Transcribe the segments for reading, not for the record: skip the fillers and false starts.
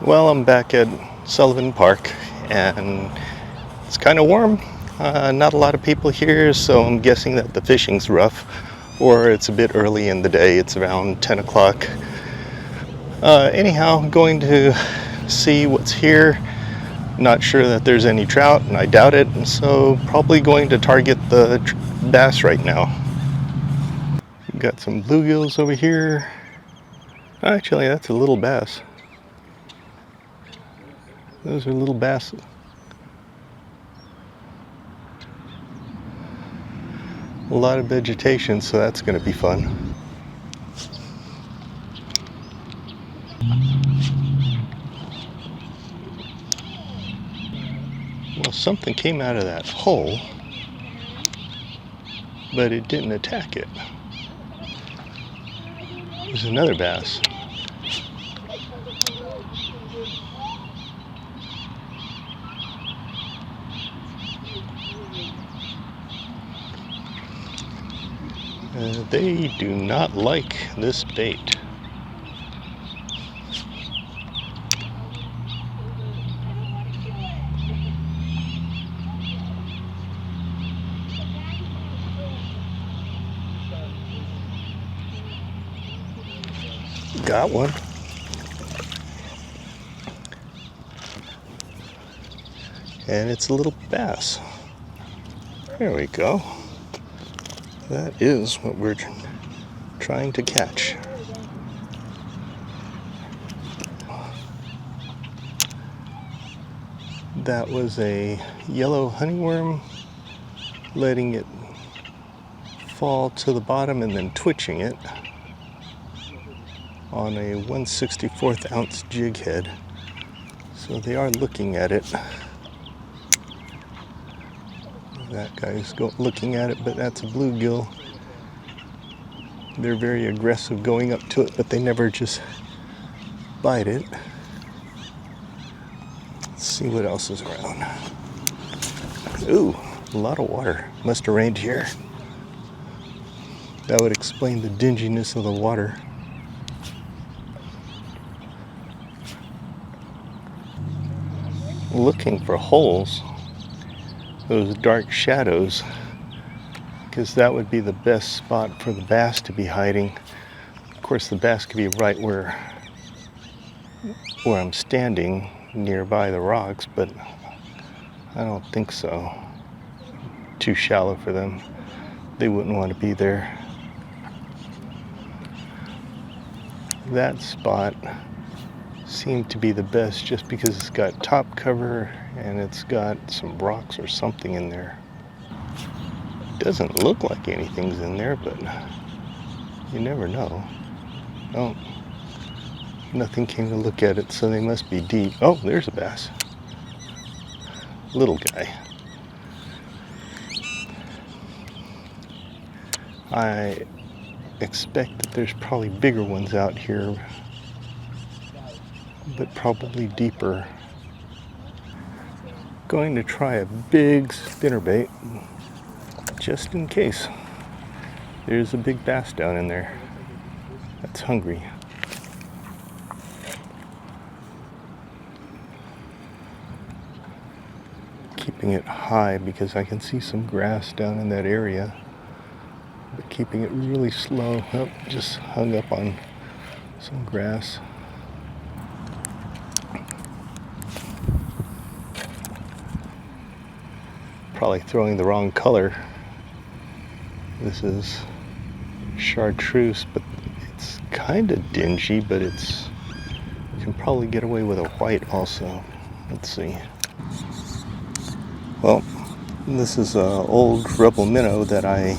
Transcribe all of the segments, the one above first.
Well, I'm back at Sullivan Park and it's kind of warm. Not a lot of people here, so I'm guessing that the fishing's rough, or it's a bit early in the day. It's around 10 o'clock. Anyhow, going to see what's here. Not sure that there's any trout, and I doubt it, so probably going to target the bass right now. We've got some bluegills over here. Actually, that's a little bass. Those are little bass. A lot of vegetation, so that's going to be fun. Well, something came out of that hole, but it didn't attack it. There's another bass. They do not like this bait. Got one. And it's a little bass. There we go. That is what we're trying to catch. That was a yellow honeyworm, letting it fall to the bottom and then twitching it on a 1/64 ounce jig head. So they are looking at it. That guy's looking at it, but that's a bluegill. They're very aggressive going up to it, but they never just bite it. Let's see what else is around. Ooh, a lot of water. Must have rained here. That would explain the dinginess of the water. Looking for holes, those dark shadows, because that would be the best spot for the bass to be hiding. Of course, the bass could be right where I'm standing nearby the rocks, but I don't think so. Too shallow for them. They wouldn't want to be there. That spot seemed to be the best just because it's got top cover and it's got some rocks or something in there. Doesn't look like anything's in there, but you never know. Oh, nothing came to look at it, so they must be deep. Oh, there's a bass. Little guy. I expect that there's probably bigger ones out here, but probably deeper. Going to try a big spinnerbait just in case. There's a big bass down in there that's hungry. Keeping it high because I can see some grass down in that area, but keeping it really slow. Oh, just hung up on some grass. Probably throwing the wrong color. This is chartreuse, but it's kind of dingy, but you can probably get away with a white also. Let's see. Well, this is an old rebel minnow that I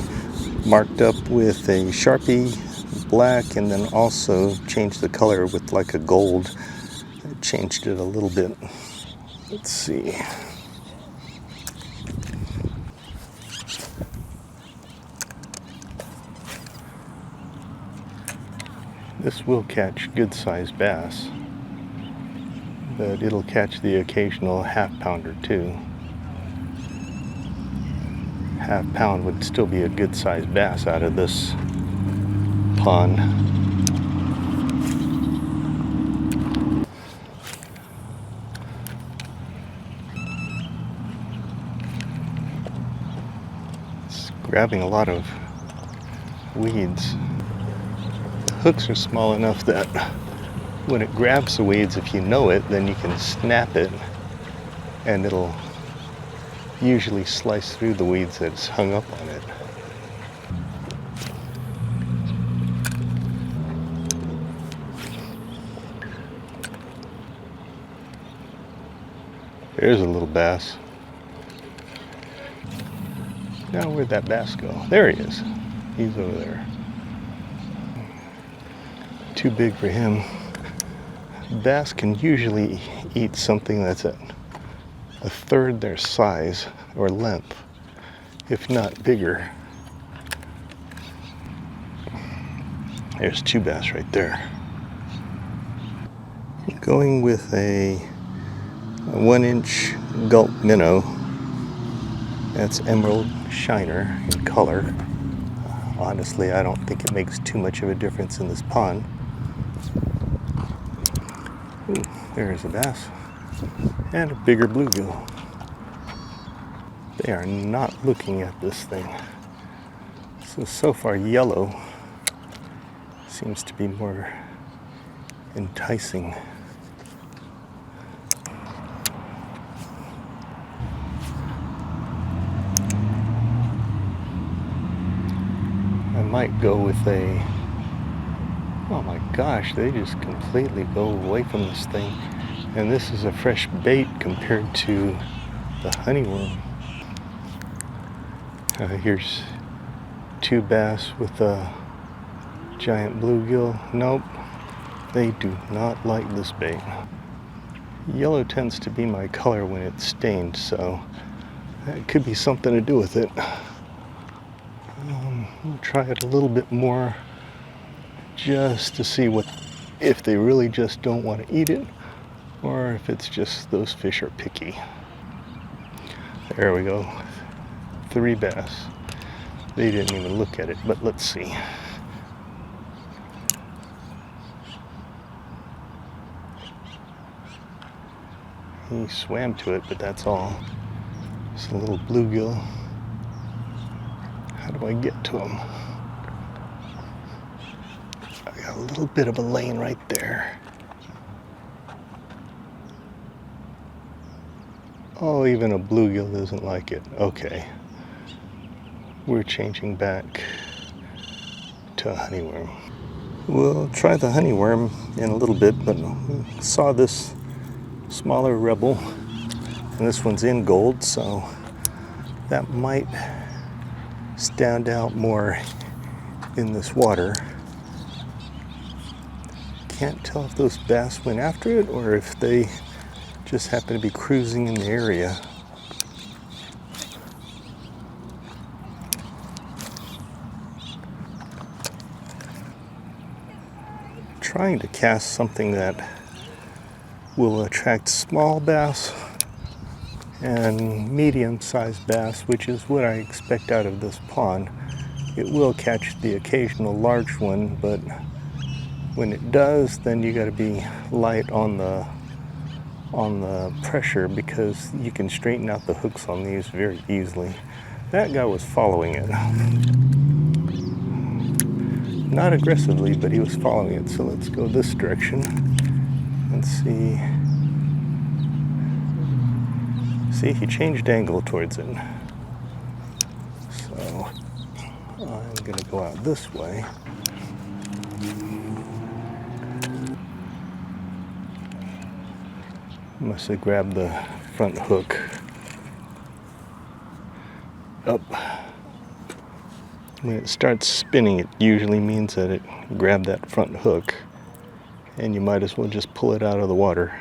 marked up with a Sharpie black and then also changed the color with like a gold. I changed it a little bit. Let's see. This will catch good-sized bass, but it'll catch the occasional half-pounder too. Half-pound would still be a good-sized bass out of this pond. grabbing a lot of weeds. The hooks are small enough that when it grabs the weeds, if you know it, then you can snap it and it'll usually slice through the weeds that's hung up on it. There's a little bass. Now where'd that bass go? There he is. He's over there. Too big for him. Bass can usually eat something that's at a third their size or length, if not bigger. There's two bass right there. Going with a 1-inch gulp minnow. That's emerald shiner in color. Honestly, I don't think it makes too much of a difference in this pond. Ooh, there's a bass and a bigger bluegill. They are not looking at this thing. So far yellow seems to be more enticing. I might go with a, oh my gosh, they just completely go away from this thing. And this is a fresh bait compared to the honeyworm. Here's two bass with a giant bluegill. Nope, they do not like this bait. Yellow tends to be my color when it's stained, so that could be something to do with it. We'll try it a little bit more just to see if they really just don't want to eat it, or if it's just those fish are picky. There we go. 3 bass. They didn't even look at it, but let's see. He swam to it, but that's all. It's a little bluegill. How do I get to him? I got a little bit of a lane right there. Oh, even a bluegill doesn't like it. Okay. We're changing back to a honeyworm. We'll try the honeyworm in a little bit, but we saw this smaller rebel, and this one's in gold, so that might stand out more in this water. Can't tell if those bass went after it or if they just happen to be cruising in the area. Trying to cast something that will attract small bass and medium-sized bass, which is what I expect out of this pond. It will catch the occasional large one, but when it does, then you got to be light on the pressure, because you can straighten out the hooks on these very easily. That guy was following it. Not aggressively, but he was following it. So let's go this direction and see. See, he changed angle towards it. So I'm gonna go out this way. Must have grabbed the front hook. Up. When it starts spinning, it usually means that it grabbed that front hook, and you might as well just pull it out of the water.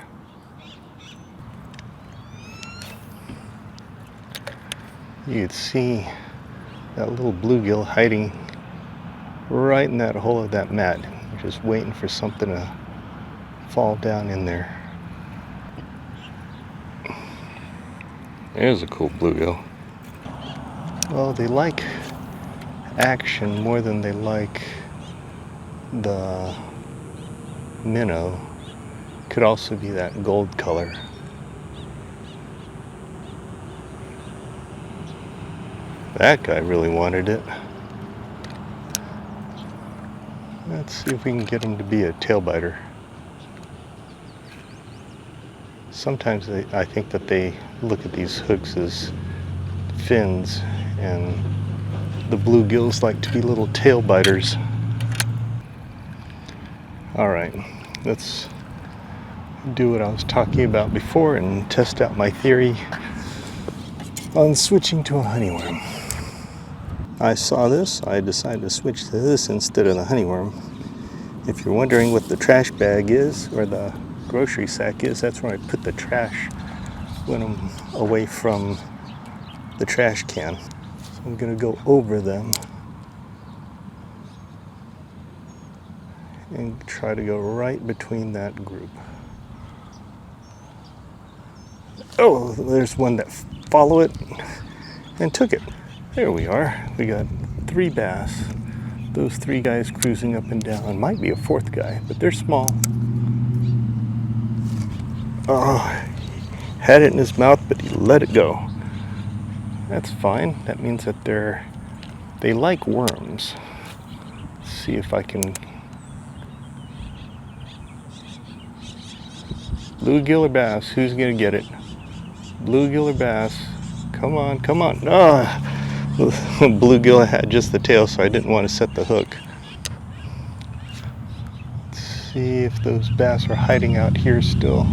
You could see that little bluegill hiding right in that hole of that mat, just waiting for something to fall down in there. There's a cool bluegill. Well, they like action more than they like the minnow. Could also be that gold color. That guy really wanted it. Let's see if we can get him to be a tail biter. Sometimes I think that they look at these hooks as fins, and the bluegills like to be little tail biters. All right, let's do what I was talking about before and test out my theory on switching to a honeyworm. I saw this, I decided to switch to this instead of the honeyworm. If you're wondering what the trash bag is, or the grocery sack is, that's where I put the trash when I'm away from the trash can. So I'm gonna go over them and try to go right between that group. Oh, there's one that followed it and took it. There we are. We got 3 bass. Those 3 guys cruising up and down. Might be a 4th guy, but they're small. Oh, had it in his mouth, but he let it go. That's fine. That means that they like worms. Let's see if I can. Bluegill or bass? Who's gonna get it? Bluegill or bass? Come on, come on. Ah! Bluegill had just the tail, so I didn't want to set the hook. Let's see if those bass are hiding out here still.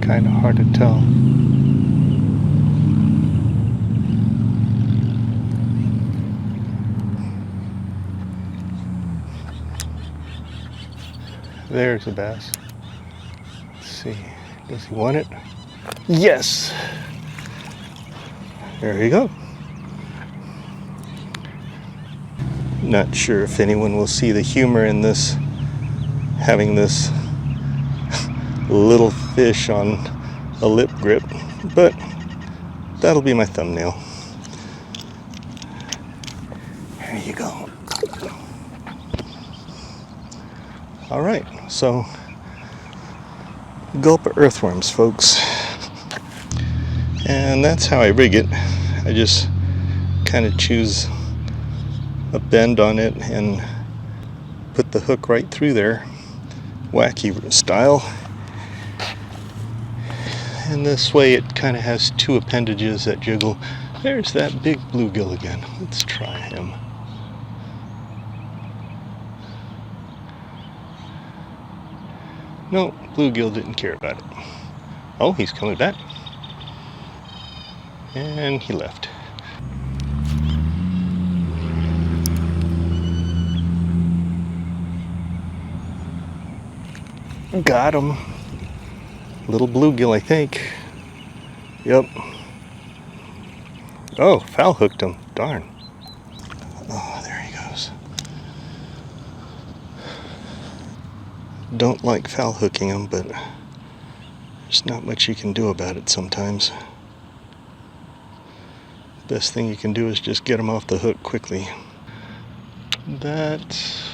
Kind of hard to tell. There's a bass. Let's see. Does he want it? Yes! There you go. Not sure if anyone will see the humor in this, having this little fish on a lip grip, but that'll be my thumbnail. There you go. All right, so gulp of earthworms, folks. And that's how I rig it. I just kind of choose a bend on it and put the hook right through there, wacky style. And this way it kind of has 2 appendages that jiggle. There's that big bluegill again. Let's try him. No, bluegill didn't care about it. Oh, he's coming back. And he left. Got him. Little bluegill, I think. Yep. Oh, foul hooked him. Darn. Oh, there he goes. Don't like foul hooking them, but there's not much you can do about it sometimes. Best thing you can do is just get them off the hook quickly. That's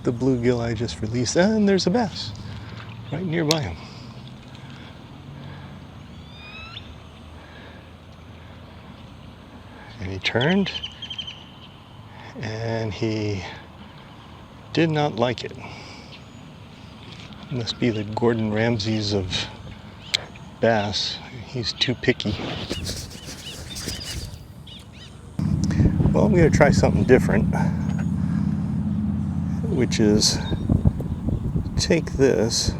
the bluegill I just released, and there's a bass right nearby him. And he turned, and he did not like it. Must be the Gordon Ramsays of bass. He's too picky. Well, I'm going to try something different, which is take this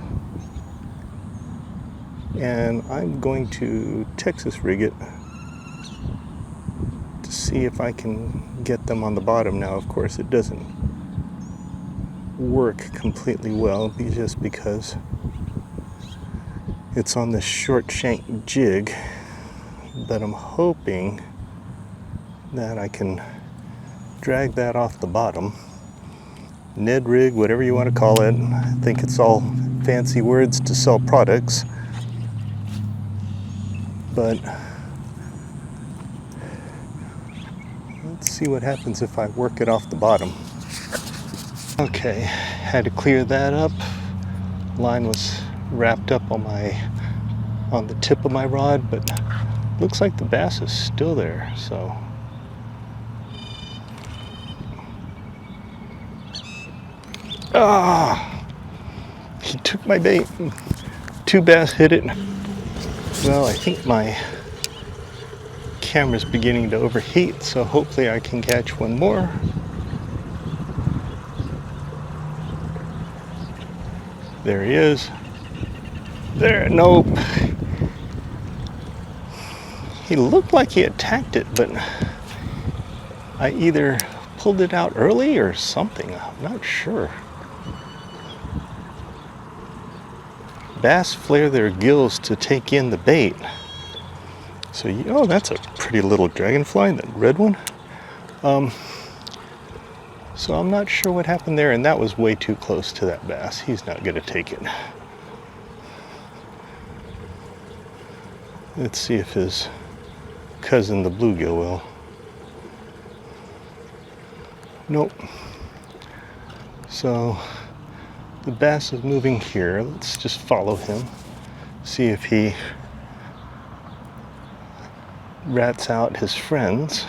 and I'm going to Texas rig it to see if I can get them on the bottom. Now, of course, it doesn't work completely well just because it's on this short shank jig, but I'm hoping that I can drag that off the bottom. Ned rig, whatever you want to call it. I think it's all fancy words to sell products. But let's see what happens if I work it off the bottom. Okay, had to clear that up. Line was wrapped up on the tip of my rod, but Looks like the bass is still there, so. Ah! He took my bait. 2 bass hit it. Well, I think my camera's beginning to overheat, so hopefully I can catch one more. There he is. There, nope. He looked like he attacked it, but I either pulled it out early or something. I'm not sure. Bass flare their gills to take in the bait. So, oh, that's a pretty little dragonfly, that red one. So I'm not sure what happened there, and that was way too close to that bass. He's not going to take it. Let's see if his cousin, the bluegill, will. Nope. So the bass is moving here. Let's just follow him. See if he rats out his friends.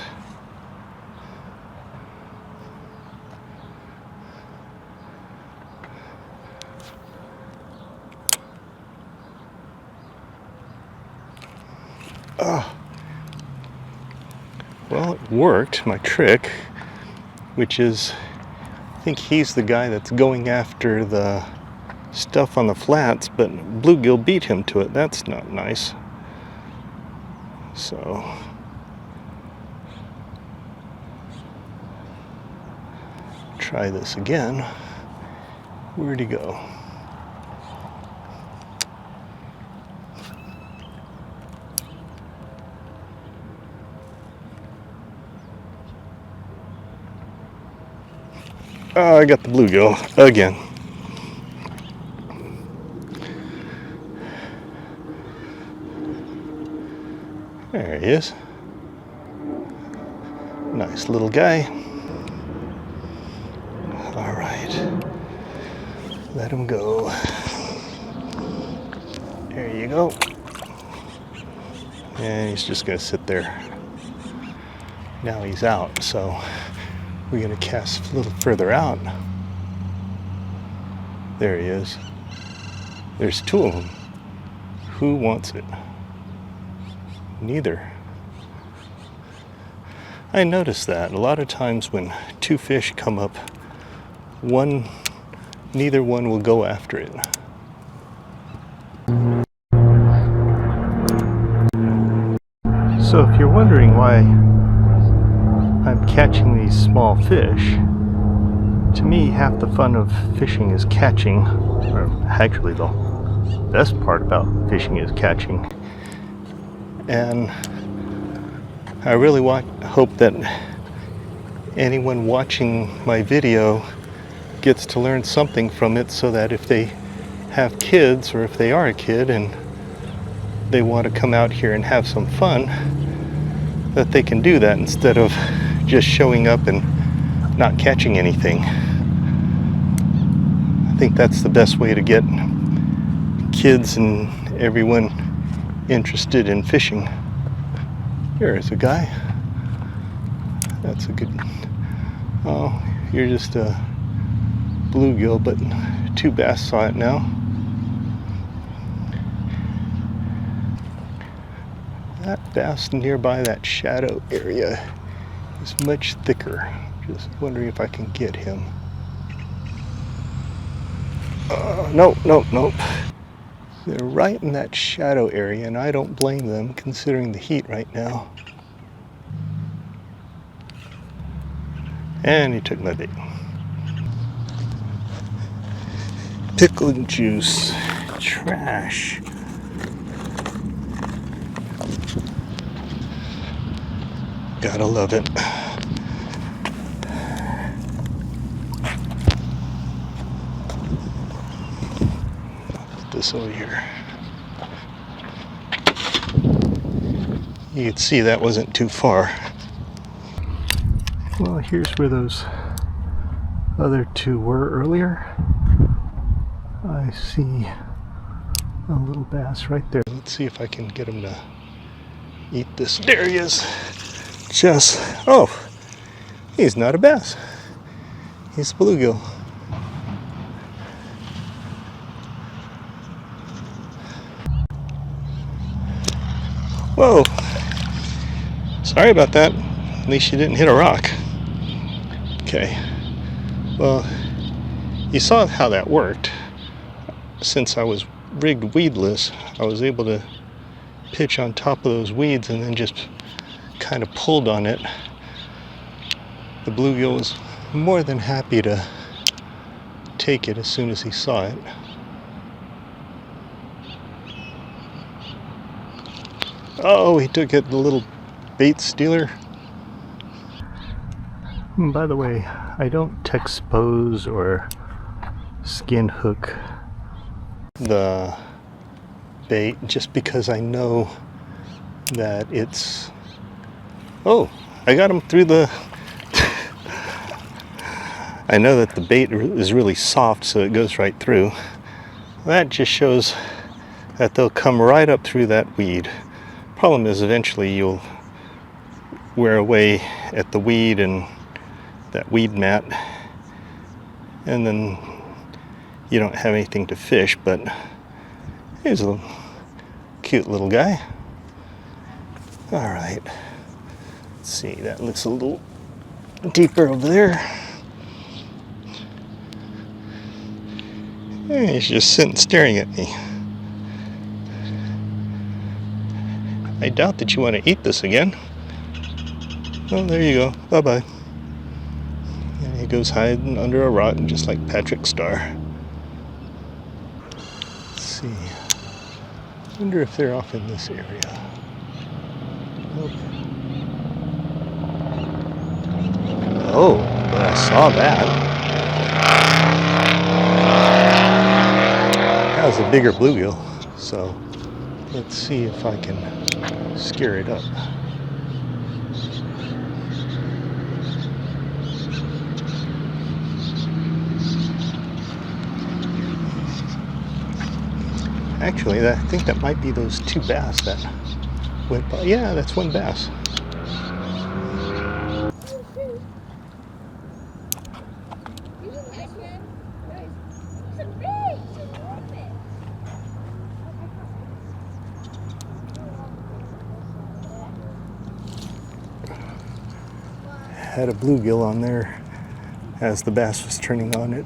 Well, it worked, my trick, which is, I think he's the guy that's going after the stuff on the flats, but bluegill beat him to it. That's not nice. So, try this again. Where'd he go? Oh, I got the bluegill again. There he is. Nice little guy. All right. Let him go. There you go. And he's just going to sit there. Now he's out, so we're going to cast a little further out. There he is. There's 2 of them. Who wants it? Neither. I noticed that a lot of times when 2 fish come up, neither one will go after it. So if you're wondering why I'm catching these small fish, to me half the fun of fishing is catching, or actually the best part about fishing is catching. And I really hope that anyone watching my video gets to learn something from it, so that if they have kids, or if they are a kid and they want to come out here and have some fun, that they can do that instead of just showing up and not catching anything. I think that's the best way to get kids and everyone interested in fishing. Here's a guy. That's a good. Oh, you're just a bluegill, but 2 bass saw it now. That bass nearby that shadow area is much thicker. Just wondering if I can get him. Nope. They're right in that shadow area, and I don't blame them considering the heat right now. And he took my bait. Pickle juice. Trash. Gotta love it. Put this over here. You can see that wasn't too far. Well, here's where those other 2 were earlier. I see a little bass right there. Let's see if I can get him to eat this. There he is. Just, oh, he's not a bass. He's a bluegill. Whoa. Sorry about that. At least you didn't hit a rock. Okay. Well, you saw how that worked. Since I was rigged weedless, I was able to pitch on top of those weeds and then just kind of pulled on it. The bluegill was more than happy to take it as soon as he saw it. Oh, he took it, the little bait stealer. By the way, I don't expose or skin hook the bait just because I know that it's... Oh, I got him through the... I know that the bait is really soft, so it goes right through. That just shows that they'll come right up through that weed. Problem is, eventually you'll wear away at the weed and that weed mat, and then you don't have anything to fish. But here's a cute little guy. All right, let's see, that looks a little deeper over there. And he's just sitting staring at me. I doubt that you want to eat this again. Oh, there you go. Bye-bye. And he goes hiding under a rock just like Patrick Star. Let's see. Wonder if they're off in this area. Nope. Oh, but I saw that. That was a bigger bluegill, so let's see if I can scare it up. Actually, I think that might be those two bass that went by. Yeah, that's one bass. Had a bluegill on there as the bass was turning on it.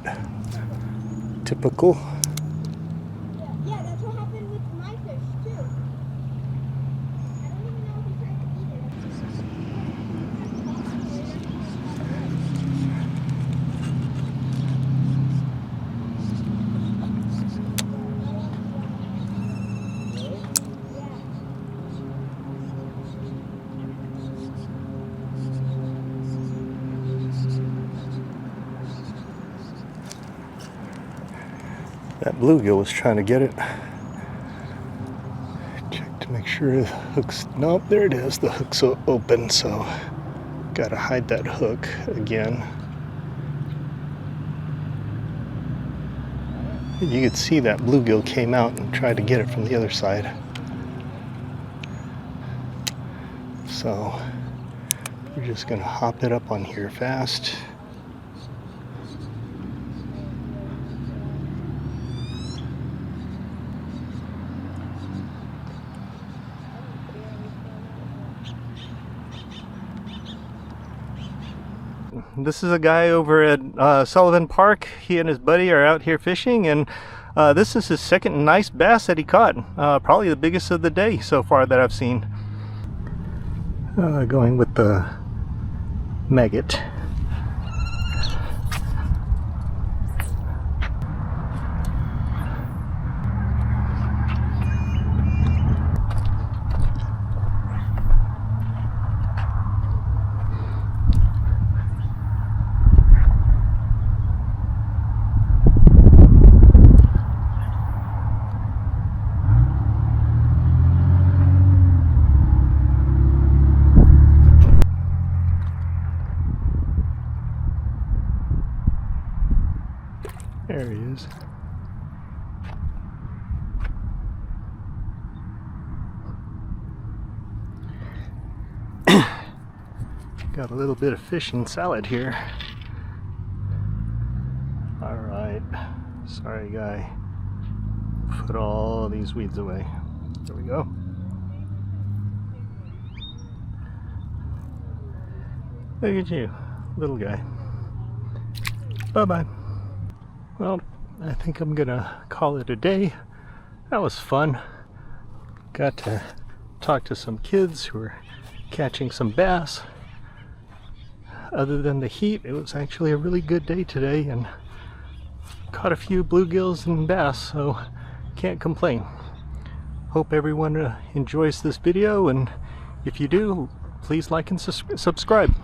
Typical. Yeah, that's what happened with my fish too. I don't even know if he tried to eat That bluegill was trying to get it. Check to make sure the hook's... Nope, there it is. The hook's open, so gotta hide that hook again. You could see that bluegill came out and tried to get it from the other side. So we're just gonna hop it up on here fast. This is a guy over at Sullivan Park. He and his buddy are out here fishing, and this is his second nice bass that he caught. Probably the biggest of the day so far that I've seen. Going with the maggot. There he is. Got a little bit of fish and salad here. Alright, sorry guy. Put all these weeds away. There we go. Look at you, little guy. Bye-bye. Well, I think I'm gonna call it a day. That was fun. Got to talk to some kids who are catching some bass. Other than the heat, it was actually a really good day today and caught a few bluegills and bass, so can't complain. Hope everyone enjoys this video, and if you do, please like and subscribe.